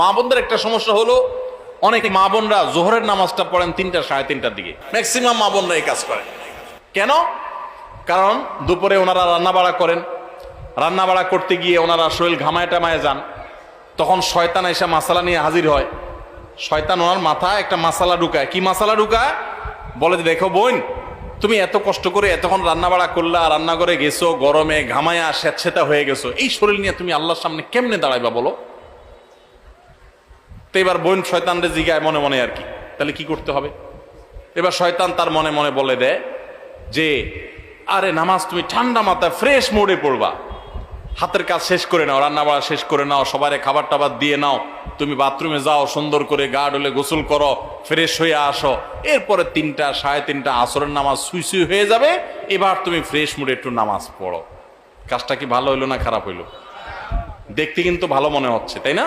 মা বোনদের একটা সমস্যা হলো, অনেক মা বোনরা জোহরের নামাজটা পড়েন 3টা সাড়ে 3টার দিকে। ম্যাক্সিমাম মা বোনরা এই কাজ করে। কেন? কারণ দুপুরে ওনারা রান্না বাড়া করেন, রান্না বাড়া করতে গিয়ে ওনারা শরীর ঘামায় টামায় যান, তখন শয়তান এসে মাসালা নিয়ে হাজির হয়। শয়তান ওনার মাথায় একটা মাসালা ঢুকায়। কি মাসালা ঢুকায়? বলে যে, দেখো বোন, তুমি এত কষ্ট করে এতক্ষণ রান্না বাড়া করলা, রান্নাঘরে গেছো, গরমে ঘামায়া স্যাঁতসেঁতা হয়ে গেছো, এই শরীর নিয়ে তুমি আল্লাহর সামনে কেমনে দাঁড়াইবা বলো? তো এবার বোন শয়তানরে জিগায় মনে মনে আর কি, তাহলে কি করতে হবে? এবার শয়তান তার মনে মনে বলে দেয় যে, আরে নামাজ তুমি ঠান্ডা মাথায় ফ্রেশ মোডে পড়বা, হাতের কাজ শেষ করে নাও, রান্না বাড়া শেষ করে নাও, সবারে খাবার টাবার দিয়ে নাও, তুমি বাথরুমে যাও, সুন্দর করে গা ডলে গোসল করো, ফ্রেশ হয়ে আসো, এরপরে 3টা সাড়ে 3টা আসরের নামাজ সুই সুই হয়ে যাবে, এবার তুমি ফ্রেশ মুডে একটু নামাজ পড়ো। কাজটা কি ভালো হইলো না খারাপ হইলো? দেখতে কিন্তু ভালো মনে হচ্ছে, তাই না?